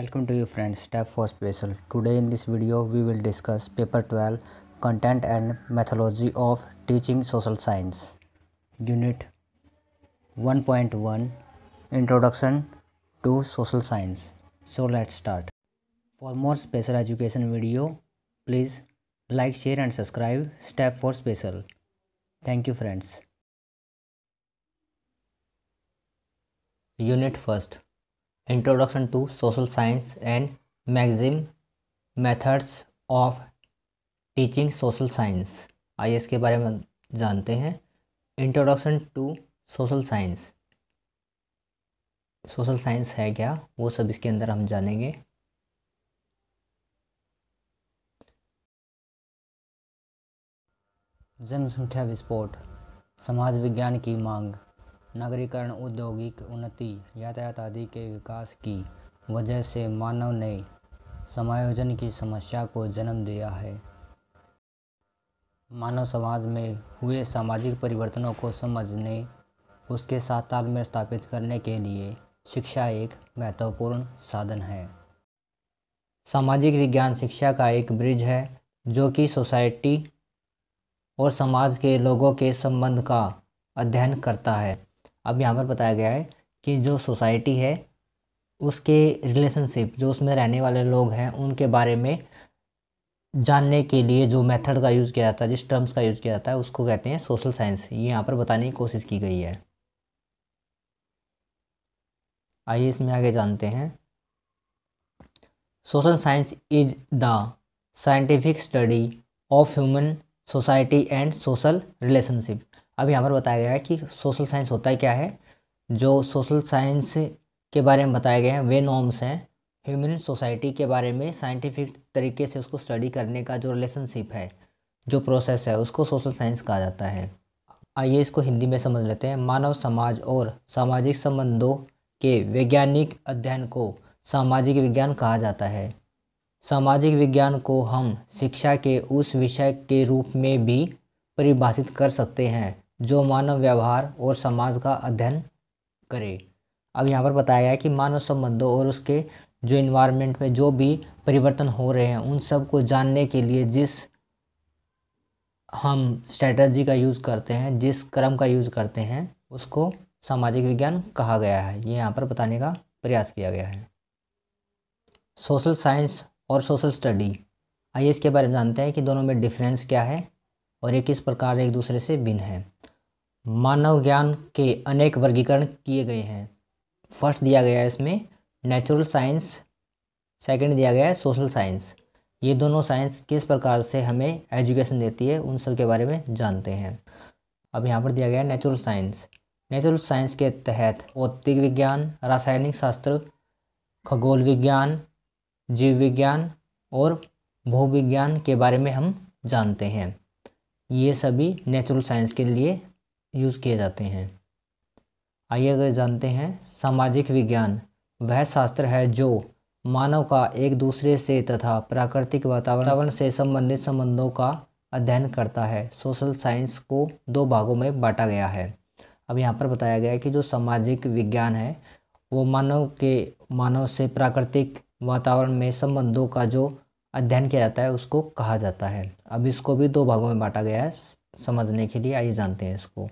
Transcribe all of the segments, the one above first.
Welcome to you friends, Step for Special. Today in this video we will discuss paper 12 content and methodology of teaching social science. Unit 1.1 Introduction to social science. So let's start. For more special education video, please like, share and subscribe Step for Special. Thank you friends. Unit 1st Introduction to Social Science and Maxim Methods of Teaching Social Science. आइए इसके बारे में जानते हैं. Introduction to social science. Social science है क्या, वो सब इसके अंदर हम जानेंगे. जनसंख्या विस्फोट, समाज विज्ञान की मांग, नगरीकरण, औद्योगिक उन्नति, यातायात आदि के विकास की वजह से मानव ने समायोजन की समस्या को जन्म दिया है. मानव समाज में हुए सामाजिक परिवर्तनों को समझने, उसके साथ तालमेल स्थापित करने के लिए शिक्षा एक महत्वपूर्ण साधन है. सामाजिक विज्ञान शिक्षा का एक ब्रिज है जो कि सोसाइटी और समाज के लोगों के संबंध का अध्ययन करता है. अब यहाँ पर बताया गया है कि जो सोसाइटी है उसके रिलेशनशिप, जो उसमें रहने वाले लोग हैं उनके बारे में जानने के लिए जो मेथड का यूज़ किया जाता है, जिस टर्म्स का यूज़ किया जाता है उसको कहते हैं सोशल साइंस. ये यहाँ पर बताने की कोशिश की गई है. आइए इसमें आगे जानते हैं. Social science is the scientific study of human society and social relationship. अब यहाँ पर बताया गया है कि सोशल साइंस होता है क्या है. जो सोशल साइंस के बारे में बताए गए हैं वे नॉर्म्स हैं. ह्यूमन सोसाइटी के बारे में साइंटिफिक तरीके से उसको स्टडी करने का जो रिलेशनशिप है, जो प्रोसेस है, उसको सोशल साइंस कहा जाता है. आइए इसको हिंदी में समझ लेते हैं. मानव समाज और सामाजिक संबंधों के वैज्ञानिक अध्ययन को सामाजिक विज्ञान कहा जाता है. सामाजिक विज्ञान को हम शिक्षा के उस विषय के रूप में भी परिभाषित कर सकते हैं जो मानव व्यवहार और समाज का अध्ययन करे. अब यहाँ पर बताया गया है कि मानव संबंधों और उसके जो इन्वायरमेंट में जो भी परिवर्तन हो रहे हैं उन सब को जानने के लिए जिस हम स्ट्रेटजी का यूज़ करते हैं, जिस क्रम का यूज़ करते हैं, उसको सामाजिक विज्ञान कहा गया है. ये यहाँ पर बताने का प्रयास किया गया है. सोशल साइंस और सोशल स्टडी. आइए इसके बारे में जानते हैं कि दोनों में डिफरेंस क्या है और ये किस प्रकार एक दूसरे से भिन्न है. मानव ज्ञान के अनेक वर्गीकरण किए गए हैं. फर्स्ट दिया गया है इसमें नेचुरल साइंस, सेकंड दिया गया है सोशल साइंस. ये दोनों साइंस किस प्रकार से हमें एजुकेशन देती है उन सब के बारे में जानते हैं. अब यहाँ पर दिया गया है नेचुरल साइंस. नेचुरल साइंस के तहत भौतिक विज्ञान, रासायनिक शास्त्र, खगोल विज्ञान, जीव विज्ञान और भूविज्ञान के बारे में हम जानते हैं. ये सभी नेचुरल साइंस के लिए यूज़ किए जाते हैं. आइए अगर जानते हैं सामाजिक विज्ञान. वह शास्त्र है जो मानव का एक दूसरे से तथा प्राकृतिक वातावरण से संबंधित संबंधों का अध्ययन करता है. सोशल साइंस को दो भागों में बांटा गया है. अब यहाँ पर बताया गया है कि जो सामाजिक विज्ञान है वो मानव से प्राकृतिक वातावरण में संबंधों का जो अध्ययन किया जाता है उसको कहा जाता है. अब इसको भी दो भागों में बांटा गया है समझने के लिए. आइए जानते हैं इसको.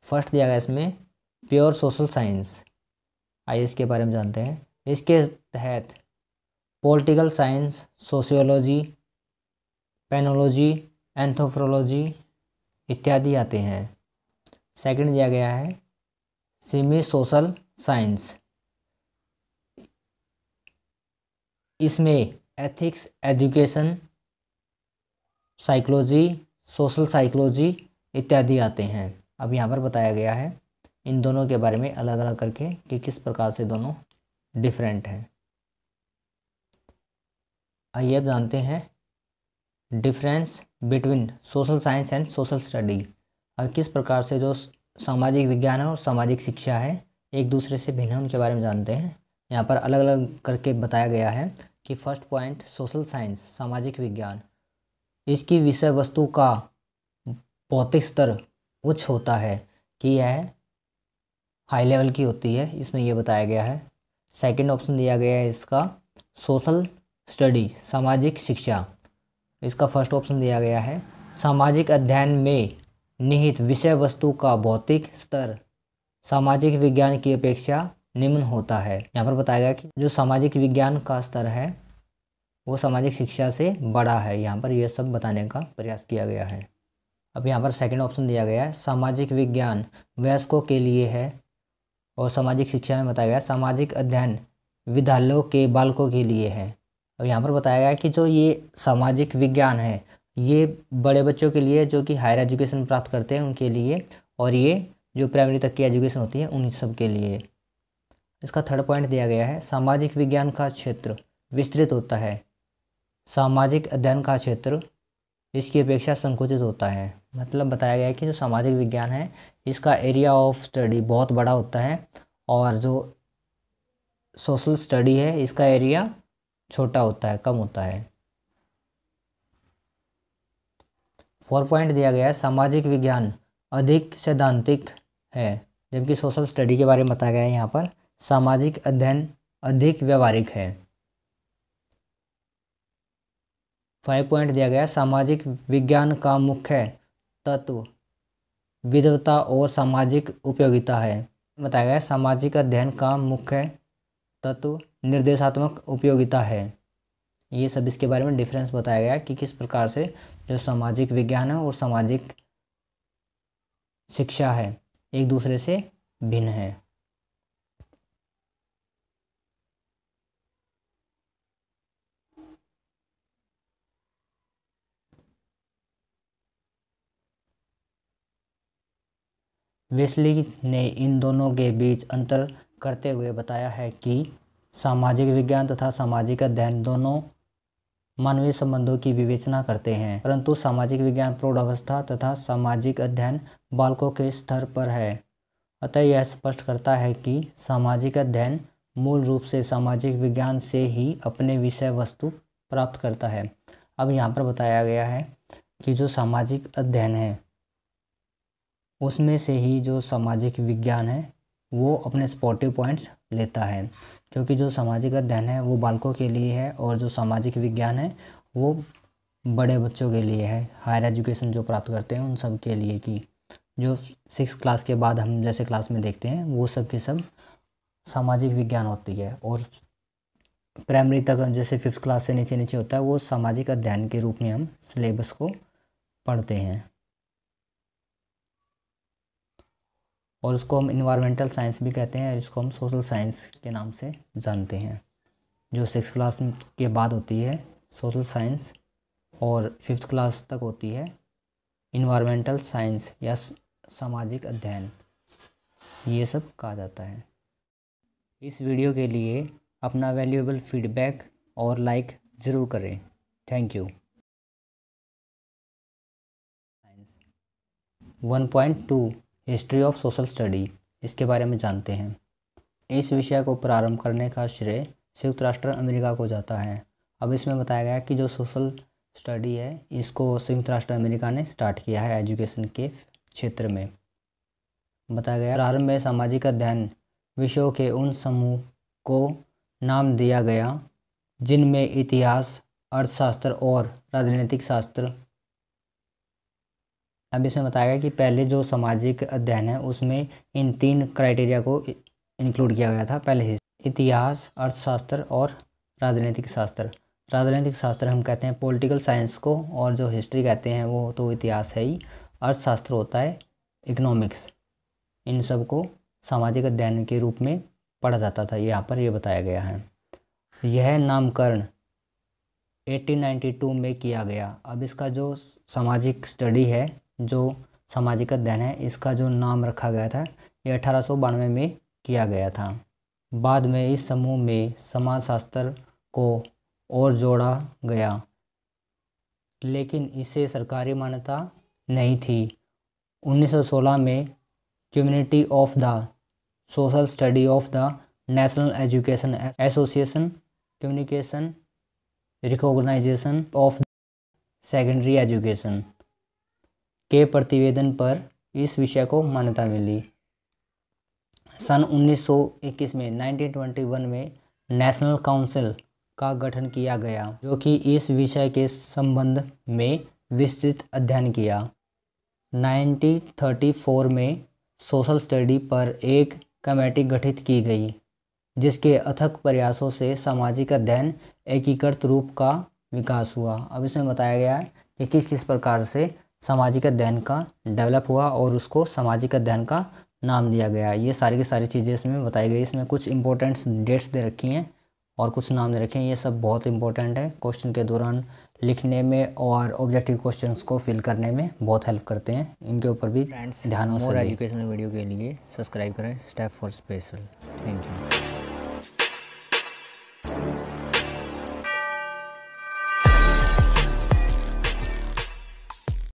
फर्स्ट दिया गया इसमें प्योर सोशल साइंस. आइए इसके बारे में जानते हैं. इसके तहत पॉलिटिकल साइंस, सोशियोलॉजी, पेनोलॉजी, एंथ्रोपोलॉजी इत्यादि आते हैं. सेकंड दिया गया है सेमी सोशल साइंस. इसमें ethics, education, psychology, social psychology इत्यादि आते हैं. अब यहाँ पर बताया गया है इन दोनों के बारे में अलग अलग करके कि किस प्रकार से दोनों डिफरेंट हैं. आइए अब जानते हैं difference between social science and social study. और किस प्रकार से जो सामाजिक विज्ञान है और सामाजिक शिक्षा है एक दूसरे से भिन्न है उनके बारे में जानते हैं. यहाँ पर अलग अलग करके बताया गया है कि फर्स्ट पॉइंट सोशल साइंस, सामाजिक विज्ञान, इसकी विषय वस्तु का भौतिक स्तर उच्च होता है कि यह हाई लेवल की होती है, इसमें ये बताया गया है। सेकंड ऑप्शन दिया गया है इसका सोशल स्टडी, सामाजिक शिक्षा। इसका फर्स्ट ऑप्शन दिया गया है सामाजिक अध्ययन में निहित विषय वस्तु का भौतिक स्तर सामाजिक विज्ञान की अपेक्षा निम्न होता है। यहाँ पर बताया गया कि जो सामाजिक विज्ञान का स्तर है वो सामाजिक शिक्षा से बड़ा है। यहाँ पर यह सब बताने का प्रयास किया गया है। अब यहाँ पर सेकंड ऑप्शन दिया गया है सामाजिक विज्ञान वयस्कों के लिए है और सामाजिक शिक्षा में बताया गया सामाजिक अध्ययन विद्यालयों के बालकों के लिए है। अब यहाँ पर बताया गया कि जो ये सामाजिक विज्ञान है ये बड़े बच्चों के लिए जो कि हायर एजुकेशन प्राप्त करते हैं उनके लिए, और ये जो प्राइमरी तक की एजुकेशन होती है उन सब के लिए। इसका थर्ड पॉइंट दिया गया है सामाजिक विज्ञान का क्षेत्र विस्तृत होता है, सामाजिक अध्ययन का क्षेत्र इसकी अपेक्षा संकुचित होता है। मतलब बताया गया है कि जो सामाजिक विज्ञान है इसका एरिया ऑफ स्टडी बहुत बड़ा होता है और जो सोशल स्टडी है इसका एरिया छोटा होता है, कम होता है। 4 पॉइंट दिया गया है सामाजिक विज्ञान अधिक सैद्धांतिक है, जबकि सोशल स्टडी के बारे में बताया गया है यहाँ पर सामाजिक अध्ययन अधिक व्यवहारिक है। 5 पॉइंट दिया गया है सामाजिक विज्ञान का मुख्य तत्व विद्वता और सामाजिक उपयोगिता है। बताया गया है सामाजिक अध्ययन का मुख्य तत्व निर्देशात्मक उपयोगिता है। ये सब इसके बारे में डिफरेंस बताया गया है कि किस प्रकार से जो सामाजिक विज्ञान है और सामाजिक शिक्षा है एक दूसरे से भिन्न है। वेस्ली ने इन दोनों के बीच अंतर करते हुए बताया है कि सामाजिक विज्ञान तथा सामाजिक अध्ययन दोनों मानवीय संबंधों की विवेचना करते हैं, परंतु सामाजिक विज्ञान प्रौढ़ावस्था तथा सामाजिक अध्ययन बालकों के स्तर पर है। अतः यह स्पष्ट करता है कि सामाजिक अध्ययन मूल रूप से सामाजिक विज्ञान से ही अपने विषय वस्तु प्राप्त करता है। अब यहाँ पर बताया गया है कि जो सामाजिक अध्ययन है उसमें से ही जो सामाजिक विज्ञान है वो अपने सपोर्टिव पॉइंट्स लेता है, क्योंकि जो सामाजिक अध्ययन है वो बालकों के लिए है और जो सामाजिक विज्ञान है वो बड़े बच्चों के लिए है, हायर एजुकेशन जो प्राप्त करते हैं उन सब के लिए। की जो 6 क्लास के बाद हम जैसे क्लास में देखते हैं वो सब के सब सामाजिक विज्ञान होती है, और प्राइमरी तक जैसे 5th क्लास से नीचे नीचे होता है वो सामाजिक अध्ययन के रूप में हम सिलेबस को पढ़ते हैं। और उसको हम इन्वायरमेंटल साइंस भी कहते हैं और इसको हम सोशल साइंस के नाम से जानते हैं। जो 6 क्लास के बाद होती है सोशल साइंस और 5th क्लास तक होती है इन्वायरमेंटल साइंस या सामाजिक अध्ययन, ये सब कहा जाता है। इस वीडियो के लिए अपना वैल्यूएबल फीडबैक और लाइक ज़रूर करें। Thank you. 1.2 history of social study, इसके बारे में जानते हैं। इस विषय को प्रारंभ करने का श्रेय संयुक्त राष्ट्र अमेरिका को जाता है। अब इसमें बताया गया कि जो सोशल स्टडी है इसको संयुक्त राष्ट्र अमेरिका ने स्टार्ट किया है एजुकेशन के क्षेत्र में। बताया गया प्रारंभ में सामाजिक अध्ययन विषयों के उन समूह को नाम दिया गया जिनमें इतिहास, अर्थशास्त्र और राजनीतिक शास्त्र। अब इसमें बताया गया कि पहले जो सामाजिक अध्ययन है उसमें इन 3 क्राइटेरिया को इंक्लूड किया गया था। पहले इतिहास, अर्थशास्त्र और राजनीतिक शास्त्र। राजनीतिक शास्त्र हम कहते हैं पॉलिटिकल साइंस को, और जो हिस्ट्री कहते हैं वो तो इतिहास है ही। अर्थशास्त्र होता है इकोनॉमिक्स। इन सब को सामाजिक अध्ययन के रूप में पढ़ा जाता था, यहाँ पर ये बताया गया है। यह नामकरण 1892 में किया गया। अब इसका जो सामाजिक स्टडी है, जो सामाजिक अध्ययन है, इसका जो नाम रखा गया था ये 1892 में किया गया था। बाद में इस समूह में समाजशास्त्र को और जोड़ा गया, लेकिन इसे सरकारी मान्यता नहीं थी। 1916 में community of the social study of the national education association communication recognization of secondary education के प्रतिवेदन पर इस विषय को मान्यता मिली। सन 1921 में 1921 में नेशनल काउंसिल का गठन किया गया जो कि इस विषय के संबंध में विस्तृत अध्ययन किया। 1934 में सोशल स्टडी पर एक कमेटी गठित की गई जिसके अथक प्रयासों से सामाजिक अध्ययन एकीकृत रूप का विकास हुआ। अब इसमें बताया गया है कि किस किस प्रकार से सामाजिक अध्ययन का डेवलप हुआ और उसको सामाजिक अध्ययन का नाम दिया गया। ये सारी की सारी चीज़ें इसमें बताई गई। इसमें कुछ इंपॉर्टेंट डेट्स दे रखी हैं और कुछ नाम दे रखे हैं। ये सब बहुत इंपॉर्टेंट है, क्वेश्चन के दौरान लिखने में और ऑब्जेक्टिव क्वेश्चंस को फिल करने में बहुत हेल्प करते हैं। इनके ऊपर भी ध्यान। मोर एजुकेशनल वीडियो के लिए सब्सक्राइब करें step for special. Thank you.